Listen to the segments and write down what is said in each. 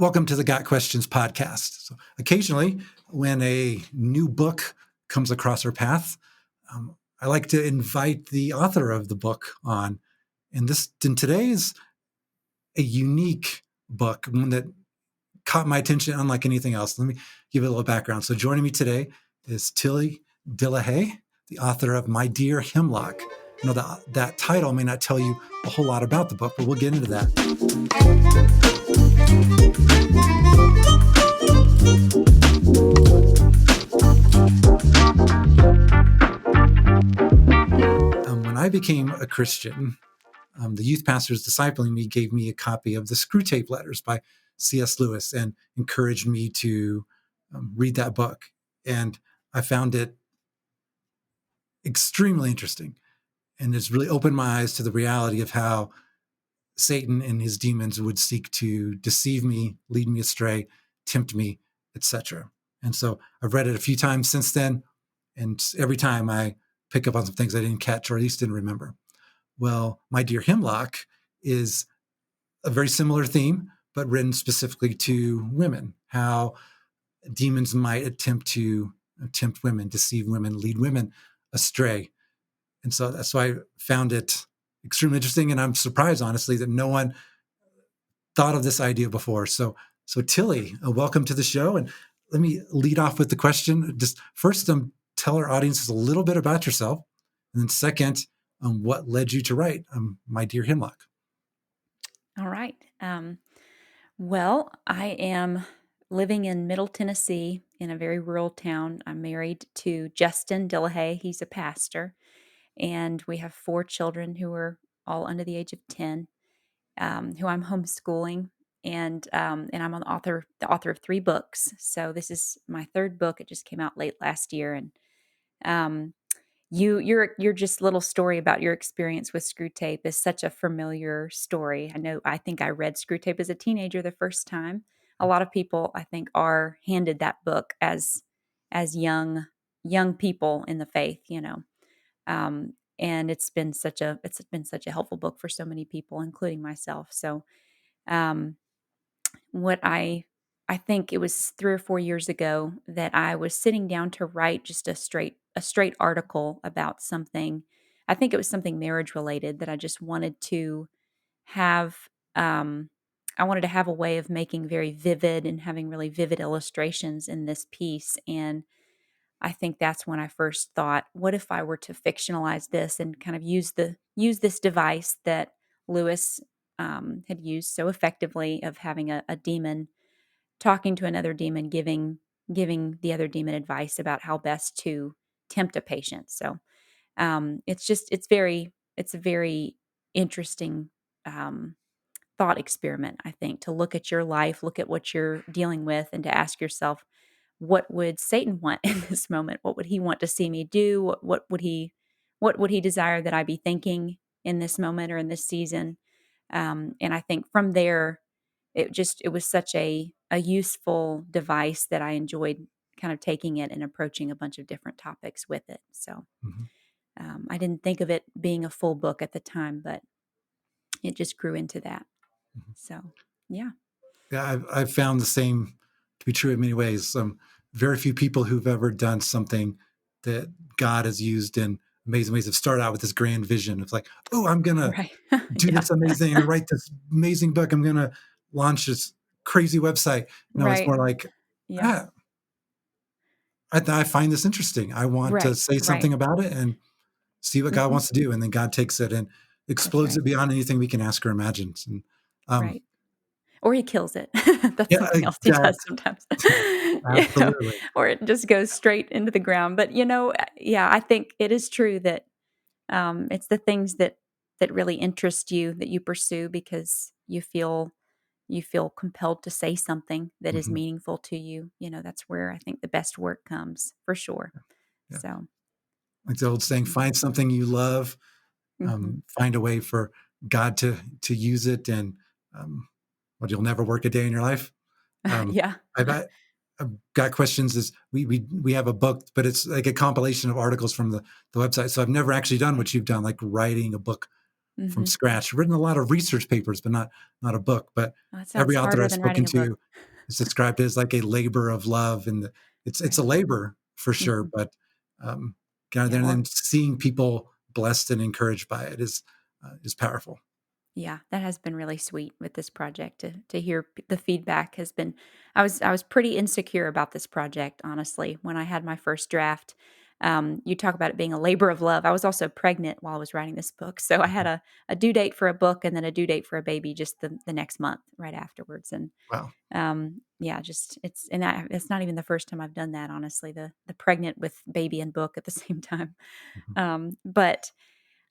Welcome to the Got Questions podcast. So occasionally, when a new book comes across our path, I like to invite the author of the book on. And today is a unique book, one that caught my attention unlike anything else. Let me give it a little background. So joining me today is Tilly Dillehay, the author of My Dear Hemlock. I know that title may not tell you a whole lot about the book, but we'll get into that. When I became a Christian, the youth pastors discipling me gave me a copy of the Screwtape Letters by C.S. Lewis and encouraged me to read that book. And I found it extremely interesting. And it's really opened my eyes to the reality of how Satan and his demons would seek to deceive me, lead me astray, tempt me, etc. And so I've read it a few times since then. And every time I pick up on some things I didn't catch or at least didn't remember. Well, My Dear Hemlock is a very similar theme, but written specifically to women, how demons might attempt to tempt women, deceive women, lead women astray. And so that's why I found it extremely interesting. And I'm surprised, honestly, that no one thought of this idea before. So Tilly, welcome to the show. And let me lead off with the question. Just first, tell our audiences a little bit about yourself. And then second, what led you to write My Dear Hemlock? All right. Well, I am living in Middle Tennessee in a very rural town. I'm married to Justin Dillehay. He's a pastor. And we have 4 children who are all under the age of 10, who I'm homeschooling. And I'm the author of 3 books. So this is my 3rd book. It just came out late last year. And your just little story about your experience with Screwtape is such a familiar story. I think I read Screwtape as a teenager the first time. A lot of people, I think, are handed that book as young people in the faith, and it's been such a helpful book for so many people, including myself. So, um, what I think it was 3 or 4 years ago that I was sitting down to write just a straight article about something. I think it was something marriage related that I just wanted to have. I wanted to have a way of making very vivid and having really vivid illustrations in this piece. And I think that's when I first thought, what if I were to fictionalize this and kind of use this device that Lewis had used so effectively of having a demon talking to another demon, giving the other demon advice about how best to tempt a patient. So it's a very interesting thought experiment, I think, to look at your life, look at what you're dealing with, and to ask yourself, what would Satan want in this moment? What would he want to see me do? What would he desire that I be thinking in this moment or in this season? And I think from there, it was such a useful device that I enjoyed kind of taking it and approaching a bunch of different topics with it. So I didn't think of it being a full book at the time, but it just grew into that. So yeah. Yeah, I've found the same to be true in many ways. Very few people who've ever done something that God has used in amazing ways have started out with this grand vision of like, oh, I'm going to Right. do Yeah. this amazing and write this amazing book. I'm going to launch this crazy website. No, it's Right. more like, Yeah. I find this interesting. I want to Right. say Right. something about it and see what God Mhm. wants to do. And then God takes it and That's explodes right. it beyond anything we can ask or imagine. And Right. Or he kills it. That's yeah, something else he does sometimes. You know, absolutely. or it just goes straight into the ground. But, yeah, I think it is true that, it's the things that really interest you that you pursue because you feel compelled to say something that is Mhm. meaningful to you. That's where I think the best work comes, for sure. Yeah. So, Like the old saying, mm, find something you love, mhm. find a way for God to use it, and you'll never work a day in your life. Um, Yeah. I've got questions. Is we have a book, but it's like a compilation of articles from the website. So I've never actually done what you've done, like writing a book from Mhm. scratch. I've written a lot of research papers, but not a book. But Well, that sounds every author harder I've than spoken writing a book. to, It's described as like a labor of love, and it's a Right. labor for sure, Mhm. but kind of Yeah, then or seeing people blessed and encouraged by it is powerful. yeah, that has been really sweet with this project to hear the feedback has been. I was pretty insecure about this project, honestly, when I had my first draft. You talk about it being a labor of love. I was also pregnant while I was writing this book, so I had Mhm. a due date for a book and then a due date for a baby just the next month right afterwards. And Wow. yeah, just it's not even the first time I've done that. Honestly, the pregnant with baby and book at the same time. Mhm. But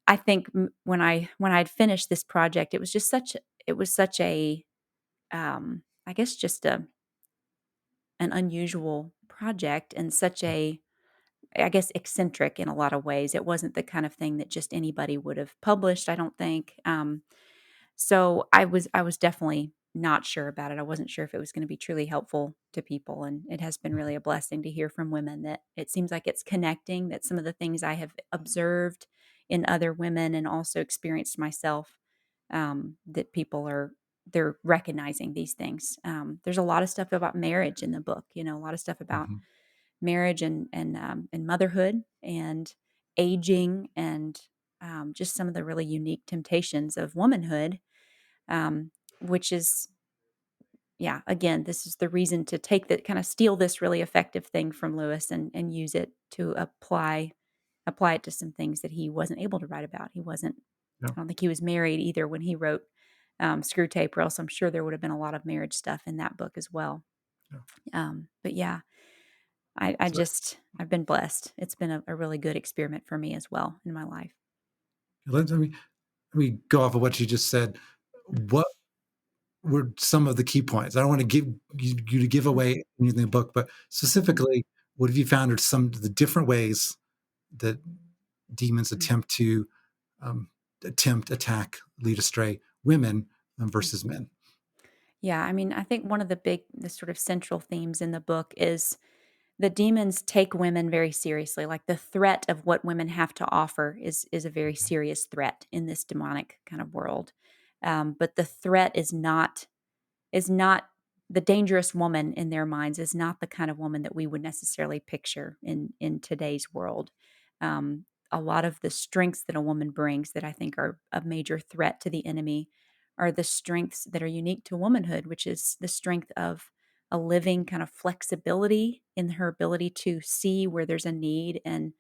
I think when I'd finished this project, it was such a, I guess just an unusual project and such a, I guess, eccentric in a lot of ways. It wasn't the kind of thing that just anybody would have published, I don't think. So I was definitely not sure about it. I wasn't sure if it was going to be truly helpful to people, and it has been Mhm. really a blessing to hear from women that it seems like it's connecting. That some of the things I have observed in other women and also experienced myself, that people are they're recognizing these things. There's a lot of stuff about marriage in the book. A lot of stuff about Mhm. marriage and motherhood and aging and just some of the really unique temptations of womanhood, um, which is, yeah, again, this is the reason to take that kind of steal this really effective thing from Lewis and use it to apply it to some things that he wasn't able to write about. He wasn't, Yeah. I don't think he was married either when he wrote Screwtape, or else I'm sure there would have been a lot of marriage stuff in that book as well. Yeah. But yeah, So I've been blessed. It's been a really good experiment for me as well in my life. let me go off of what you just said. What were some of the key points? I don't want to give you to give Mhm. away anything in the book, but Mhm. specifically, what have you found are some of the different ways that demons Mhm. um, attack, lead astray women versus Mhm. men? Yeah, I mean, I think one of the sort of central themes in the book is the demons take women very seriously. Like the threat of what women have to offer is a very Mhm. serious threat in this demonic kind of world. But the threat is not the dangerous woman in their minds is not the kind of woman that we would necessarily picture in today's world. A lot of the strengths that a woman brings that I think are a major threat to the enemy are the strengths that are unique to womanhood, which is the strength of a living kind of flexibility in her ability to see where there's a need and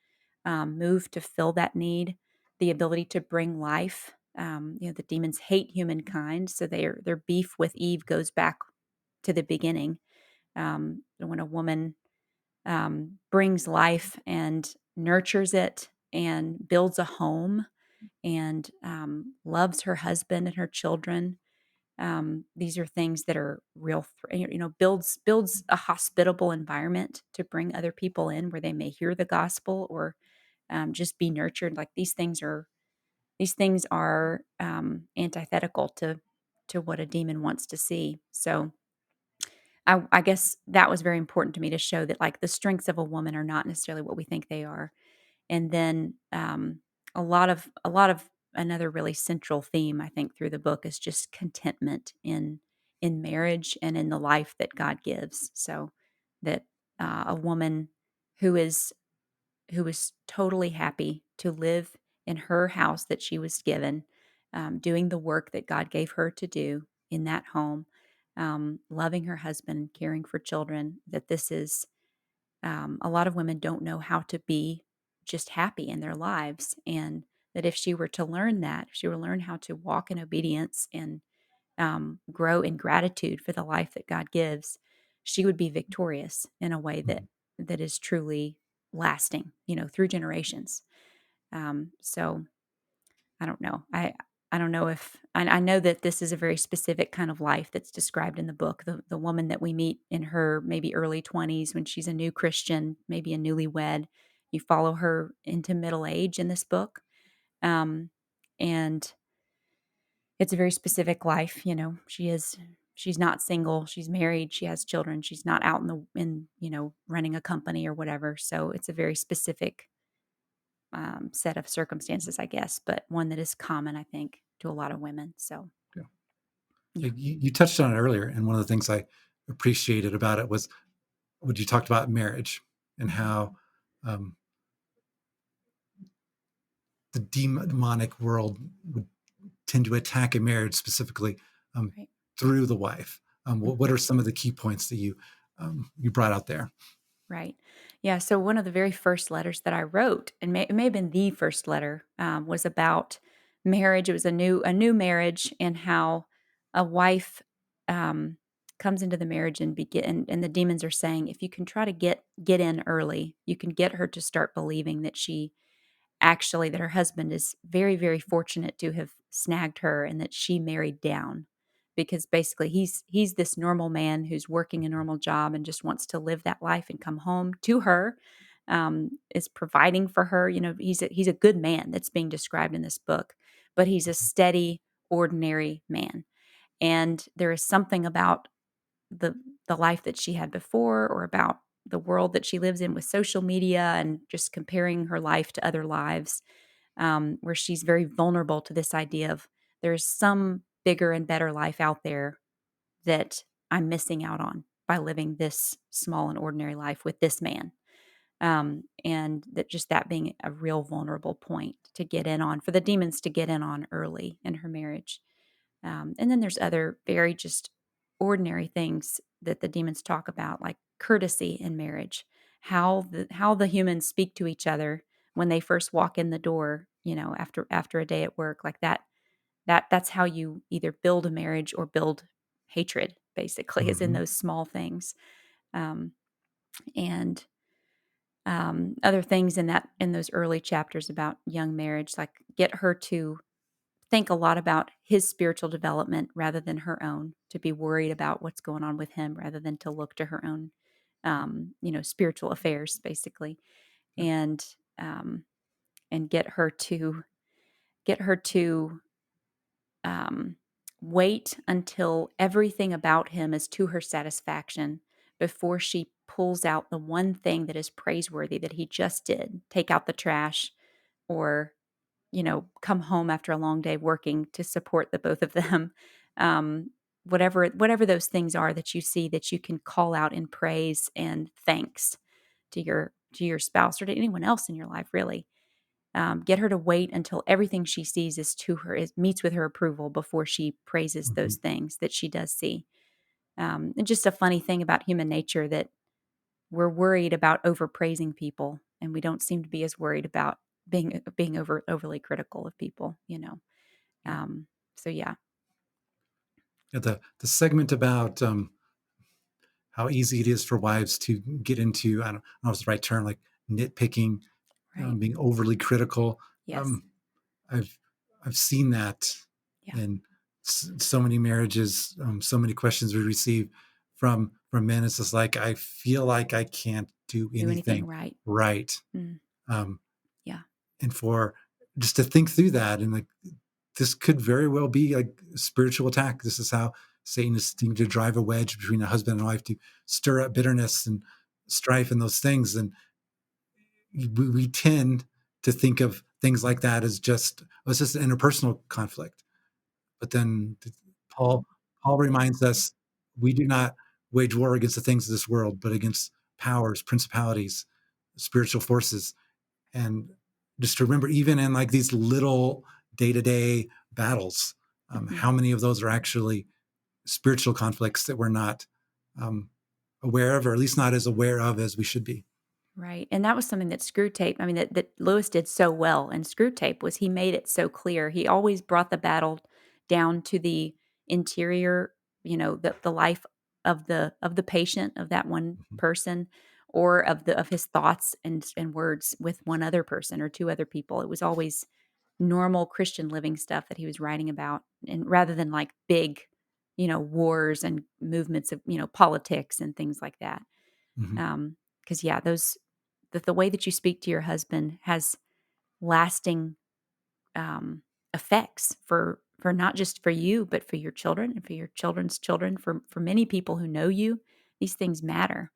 move to fill that need, the ability to bring life. The demons hate humankind, so their beef with Eve goes back to the beginning. When a woman brings life and nurtures it and builds a home and loves her husband and her children, these are things that are real. Builds a hospitable environment to bring other people in where they may hear the gospel or just be nurtured. Like these things are antithetical to what a demon wants to see. So I guess that was very important to me to show that like the strengths of a woman are not necessarily what we think they are. And then a lot of another really central theme I think through the book is just contentment in marriage and in the life that God gives. So that a woman who is who was totally happy to live in her house that she was given, doing the work that God gave her to do in that home, loving her husband, caring for children. That this is a lot of women don't know how to be just happy in their lives, and that if she were to learn that, if she were to learn how to walk in obedience and grow in gratitude for the life that God gives, she would be victorious in a way Mhm. that is truly lasting, through generations. So I don't know. I don't know if I know that this is a very specific kind of life that's described in the book. The woman that we meet in her maybe early 20s when she's a new Christian, maybe a newlywed. You follow her into middle age in this book. Um, and it's a very specific life, she's not single, she's married, she has children, she's not out running a company or whatever. So it's a very specific set of circumstances, I guess, but one that is common, I think, to a lot of women. So Yeah. yeah. You touched on it earlier, and one of the things I appreciated about it was when you talked about marriage and Mhm. how um, the demonic world would tend to attack a marriage specifically um, Right. through the wife. What Mhm. are some of the key points that you brought out there? Right. Yeah. So one of the very first letters that I wrote, and it may have been the first letter, was about marriage. It was a new marriage, and how a wife um, comes into the marriage and begin. And the demons are saying, if you can try to get in early, you can get her to start believing that she actually that her husband is very, very fortunate to have snagged her and that she married down, because basically he's this normal man who's working a normal job and just wants to live that life and come home to her, is providing for her. He's a good man that's being described in this book, but he's a steady, ordinary man. And there is something about the the life that she had before, or about the world that she lives in with social media and just comparing her life to other lives, where she's very vulnerable to this idea of there's some bigger and better life out there that I'm missing out on by living this small and ordinary life with this man. And that being a real vulnerable point to get in on, for the demons to get in on early in her marriage. And then there's other very just ordinary things that the demons talk about, like courtesy in marriage, how the humans speak to each other when they first walk in the door. After a day at work, like that's how you either build a marriage or build hatred. Basically, is in Hmm. those small things, and other things in those early chapters about young marriage, like get her to think a lot about his spiritual development rather than her own, to be worried about what's going on with him rather than to look to her own, spiritual affairs, basically, and um, and get her to um, wait until everything about him is to her satisfaction before she pulls out the one thing that is praiseworthy that he just did, take out the trash, or come home after a long day working to support the both of them. Um, whatever those things are that you see that you can call out in praise and thanks to your spouse or to anyone else in your life, really. Get her to wait until everything she sees meets with her approval before she praises Hmm. those things that she does see. And just a funny thing about human nature, that we're worried about overpraising people, and we don't seem to be as worried about being overly critical of people. Yeah. Um, so yeah. Yeah, the segment about how easy it is for wives to get into, I don't know if it's the right term, like nitpicking, Right. being overly critical. Yes. Um, I've I've seen that Yeah. in so many marriages, so many questions we receive from men. It's just like I feel like I can't do Do anything anything right. right, Mm, um, yeah. and for just to think through that, and like this could very well be a spiritual attack. This is how Satan is seeking to drive a wedge between a husband and wife, to stir up bitterness and strife and those things. And we tend to think of things like that as just, oh, it's just an interpersonal conflict. But then Paul Paul reminds us we do not wage war against the things of this world, but against powers, principalities, spiritual forces. And just to remember, even in like these little day-to-day battles, Mhm. how many of those are actually spiritual conflicts that we're not um, aware of, or at least not as aware of as we should be. Right, and that was something that Screwtape, I mean, that Lewis did so well in Screwtape, was he made it so clear. He always brought the battle down to the interior, the life of the patient, of that one Mhm. person, or of his thoughts and words with one other person or two other people. It was always normal Christian living stuff that he was writing about, and rather than like big, wars and movements of, politics and things like that. Mhm. Because yeah, the way that you speak to your husband has lasting um, effects for not just for you, but for your children and for your children's children. For many people who know you, these things matter.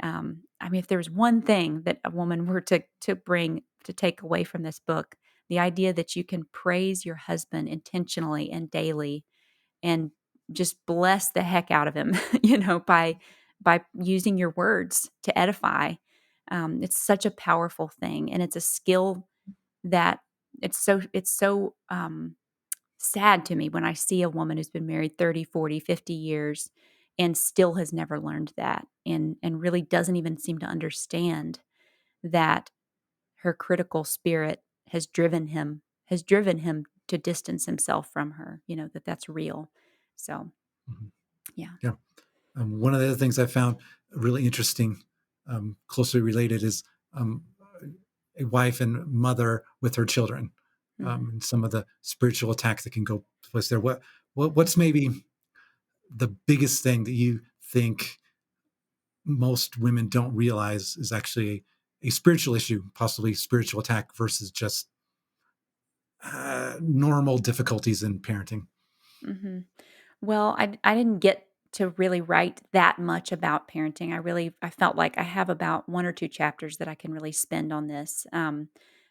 I mean, if there's one thing that a woman were to take away from this book, the idea that you can praise your husband intentionally and daily, and just bless the heck out of him, by using your words to edify. It's such a powerful thing, and it's a skill that it's so sad to me when I see a woman who's been married 30, 40, 50 years and still has never learned that, and really doesn't even seem to understand that her critical spirit has driven him to distance himself from her, that that's real. So, Mhm. yeah. Yeah. One of the other things I found really interesting, closely related, is um, a wife and mother with her children, Mhm. and some of the spiritual attacks that can go place there. What's maybe the biggest thing that you think most women don't realize is actually a spiritual issue, possibly spiritual attack versus just normal difficulties in parenting? Mhm. Well, I didn't get to really write that much about parenting. I felt like I have about 1 or 2 chapters that I can really spend on this.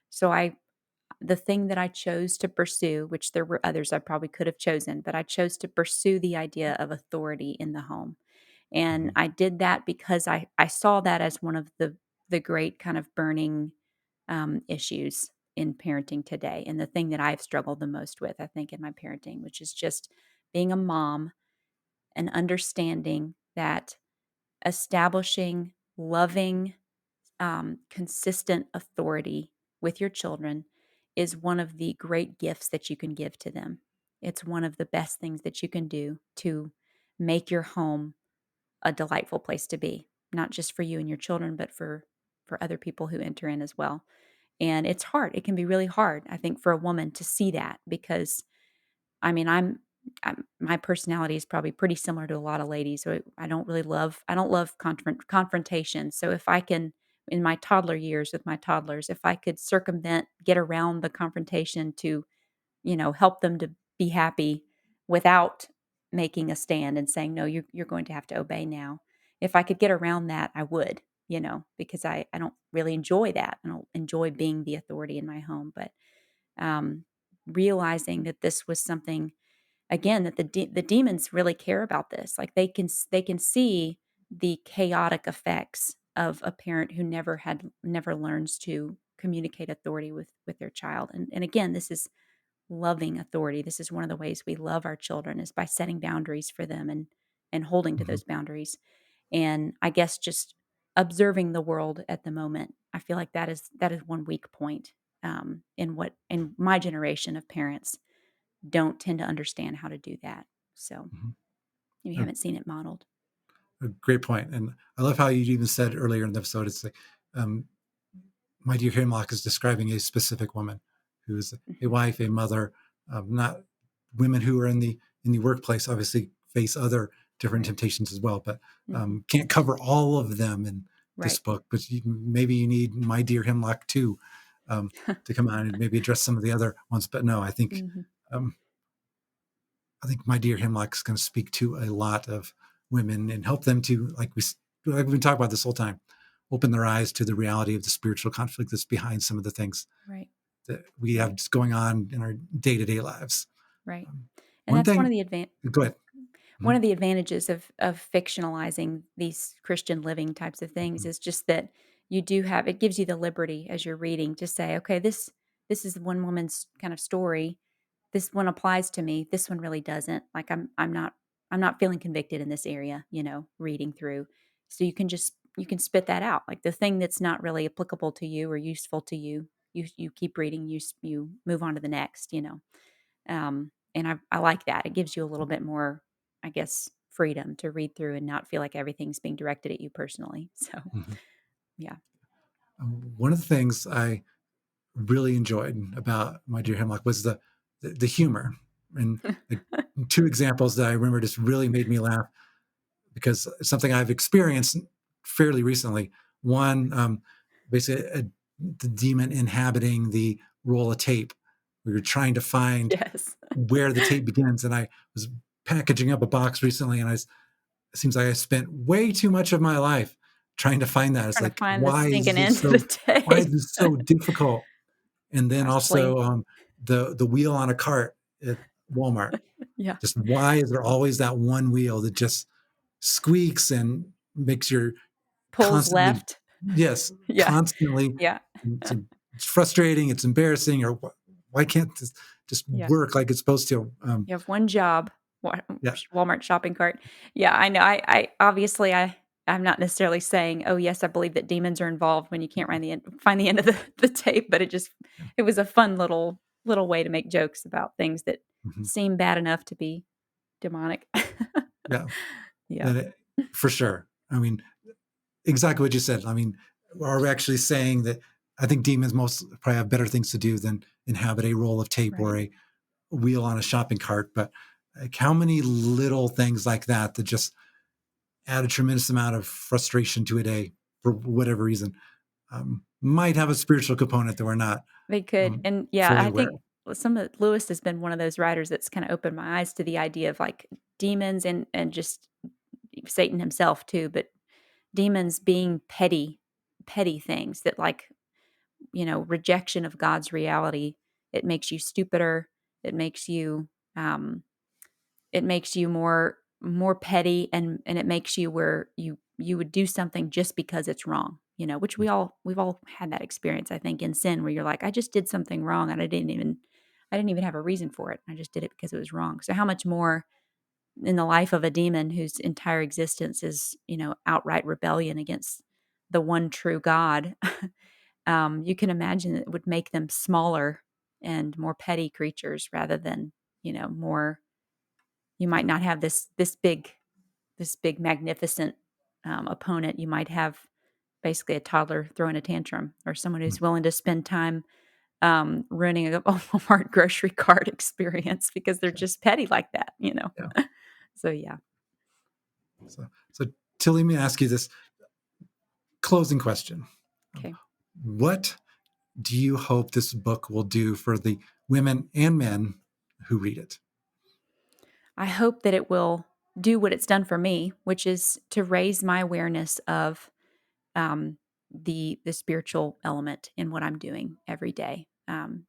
So I the thing that I chose to pursue, which there were others I probably could have chosen, but I chose to pursue the idea of authority in the home. And Mhm. I did that because I saw that as one of the great kind of burning issues in parenting today, and the thing that I've struggled the most with, I think, in my parenting, which is just being a mom and understanding that establishing loving, consistent authority with your children is one of the great gifts that you can give to them. It's one of the best things that you can do to make your home a delightful place to be, not just for you and your children, but for other people who enter in as well. And it's hard. It can be really hard, I think, for a woman to see that because I mean, my personality is probably pretty similar to a lot of ladies. So I don't love confrontation. So if I can, in my toddler years with my toddlers, if I could get around the confrontation to, help them to be happy without making a stand and saying, no, you're going to have to obey now. If I could get around that, I would, because I don't really enjoy that. I don't enjoy being the authority in my home, but um, realizing that this was something again that the demons really care about this. Like they can see the chaotic effects of a parent who never learns to communicate authority with their child. And again, this is loving authority. This is one of the ways we love our children is by setting boundaries for them and holding to Mhm. those boundaries. And I guess just observing the world at the moment, I feel like that is one weak point in my generation of parents don't tend to understand how to do that. So Mhm. you A, haven't seen it modeled. a great point. And I love how you even said earlier in the episode, it's like, um, my dear Hemlock is describing a specific woman who's a Mhm. wife, a mother, not women who are in the workplace, obviously face other different Right. temptations as well, but Mhm. can't cover all of them in this Right. book. But maybe you need My Dear Hemlock too, um, to come on and maybe address some of the other ones. But no, Mhm. um, I think My Dear Hemlock is going to speak to a lot of women and help them to, like we've been talking about this whole time, open their eyes to the reality of the spiritual conflict that's behind some of the things Right. that we have Right. just going on in our day to day lives. Right. Um, And one that's one of thing, the advan go oh, ahead. one Mhm, of the advantages of fictionalizing these Christian living types of things mhm, is just that it gives you the liberty as you're reading to say, okay, this is one woman's kind of story. This one applies to me. This one really doesn't. Like I'm not feeling convicted in this area, reading through. So you can spit that out. Like the thing that's not really applicable to you or useful to you, you keep reading, you move on to the next. And I like that. It gives you a little bit more, I guess, freedom to read through and not feel like everything's being directed at you personally. So, mhm. yeah. One of the things I really enjoyed about My Dear Hemlock was the humor. And like, two examples that I remember just really made me laugh because it's something I've experienced fairly recently. One, basically, the demon inhabiting the roll of tape. We were trying to find Yes. where the tape begins, and I was packaging up a box recently, and it seems like I spent way too much of my life trying to find that. It's Trying to like, find the stinking end of the why is tape. this so difficult? And then Honestly. also the wheel on a cart at Walmart. Yeah. Just why is there always that one wheel that just squeaks and makes your Pulls constantly, left. yes, Yeah. constantly, Yeah. it's frustrating, it's embarrassing, or why can't this just Yeah. work like it's supposed to? You have one job, Yeah. Walmart shopping cart. Yeah, I know. I obviously I'm not necessarily saying, "Oh, yes, I believe that demons are involved," when you can't find the end of the tape, but it was a fun little way to make jokes about things that Mhm. seem bad enough to be demonic. Yeah. Yeah. And for sure. I mean, exactly what you said. I mean, are we actually saying that I think demons most probably have better things to do than inhabit a roll of tape or Right. a wheel on a shopping cart? But like, how many little things like that that just add a tremendous amount of frustration to a day for whatever reason might have a spiritual component that we're not They could, and yeah, fully I aware think of. some of Lewis has been one of those writers that's kinda opened my eyes to the idea of, like, demons and just Satan himself too, but demons being petty things that, like, rejection of God's reality. It makes you stupider. It makes you, um, it makes you more petty, and it makes you where you would do something just because it's wrong, which we've all had that experience, I think, in sin where you're like, I just did something wrong and I didn't even have a reason for it. I just did it because it was wrong. So how much more in the life of a demon whose entire existence is, outright rebellion against the one true God. You can imagine it would make them smaller and more petty creatures rather than, more. You might Yeah. not have this big magnificent opponent. You might have basically a toddler throwing a tantrum, or someone Mm. who's willing to spend time ruining a Walmart grocery cart experience because they're just petty like that. Yeah. So yeah. So Tilly, let me ask you this closing question. Um, Okay. What do you hope this book will do for the women and men who read it? I hope that it will do what it's done for me, which is to raise my awareness of the spiritual element in what I'm doing every day.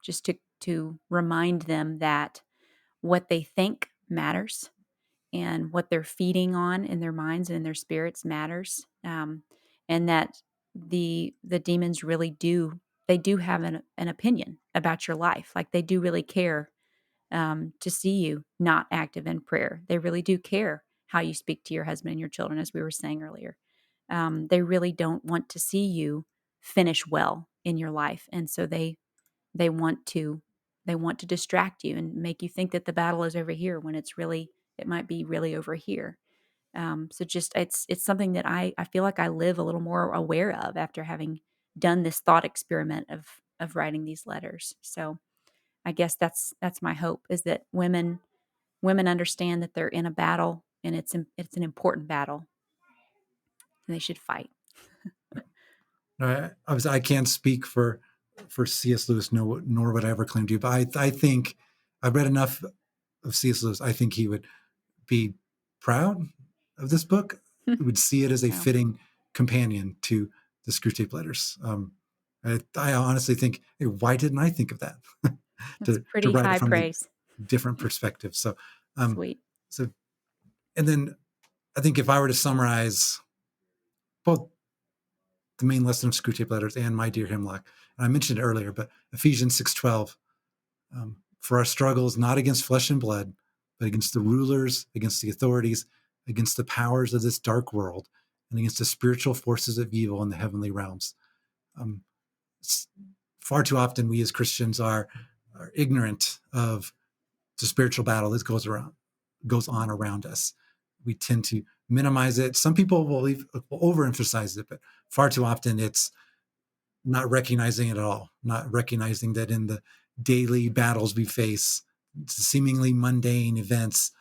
Just to remind them that what they think matters, and what they're feeding on in their minds and in their spirits matters, and that the demons really do have an opinion about your life. Like, they do really care, to see you not active in prayer. They really do care how you speak to your husband and your children, as we were saying earlier. They really don't want to see you finish well in your life, and so they want to they want to distract you and make you think that the battle is over here when it might be really over here. So just it's something that I feel like I live a little more aware of after having done this thought experiment of writing these letters. So I guess that's my hope, is that women understand that they're in a battle, and it's an important battle, and they should fight. Obviously, I can't speak for C.S. Lewis, nor would I ever claim to. But I think I've read enough of C.S. Lewis. I think he would be proud of this book. Would see it as a Wow, fitting companion to the Screwtape Letters. I honestly think, hey, why didn't I think of that that's to pretty write it high from a praise. different perspective? So, um, Sweet. so and then I think if I were to summarize both the main lesson of Screwtape Letters and My Dear Hemlock, and I mentioned it earlier, but Ephesians 6:12, for our struggle is not against flesh and blood, but against the rulers, against the authorities, against the powers of this dark world, and against the spiritual forces of evil in the heavenly realms. Um, Far too often, we as Christians are ignorant of the spiritual battle that goes on around us. We tend to minimize it. Some people will overemphasize it, but far too often it's not recognizing it at all, not recognizing that in the daily battles we face, seemingly mundane events,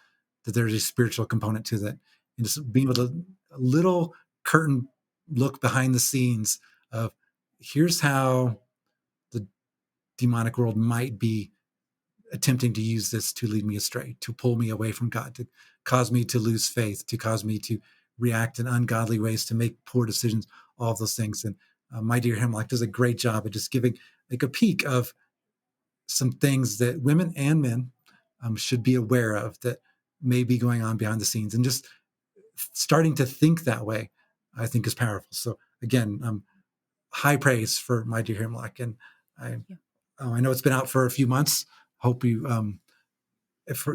that there's a spiritual component to that. And just being able to a little curtain look behind the scenes of here's how the demonic world might be attempting to use this to lead me astray, to pull me away from God, to cause me to lose faith, to cause me to react in ungodly ways, to make poor decisions, all of those things. And My Dear Hemlock does a great job of just giving like a peek of some things that women and men should be aware of that may be going on behind the scenes. And just starting to think that way, I think, is powerful. So again, high praise for My Dear Hemlock. And I know it's been out for a few months. Hope you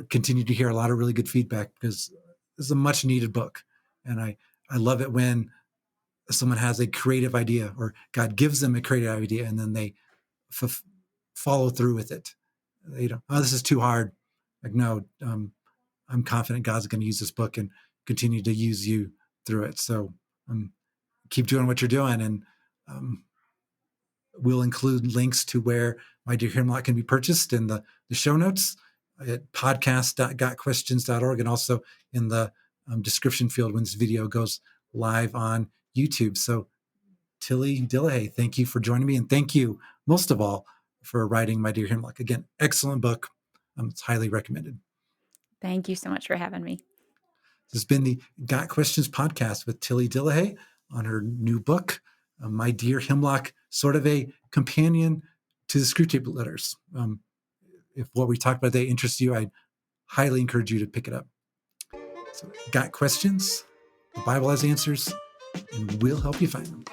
continue to hear a lot of really good feedback, because this is a much needed book. And I love it when someone has a creative idea, or God gives them a creative idea, and then they follow through with it. They don't, oh, this is too hard. Like, no, I'm confident God's going to use this book and continue to use you through it. So keep doing what you're doing. And we'll include links to where My Dear Hemlock can be purchased in the show notes at podcast.gotquestions.org, and also in the description field when this video goes live on YouTube. So Tilly Dillehay, thank you for joining me. And thank you, most of all, for writing My Dear Hemlock. Again, excellent book. It's highly recommended. Thank you so much for having me. This has been the Got Questions podcast with Tilly Dillehay on her new book, My Dear Hemlock, sort of a companion to the Screwtape Letters. If what we talked about today interests you, I highly encourage you to pick it up. So, got questions? The Bible has answers, and we'll help you find them.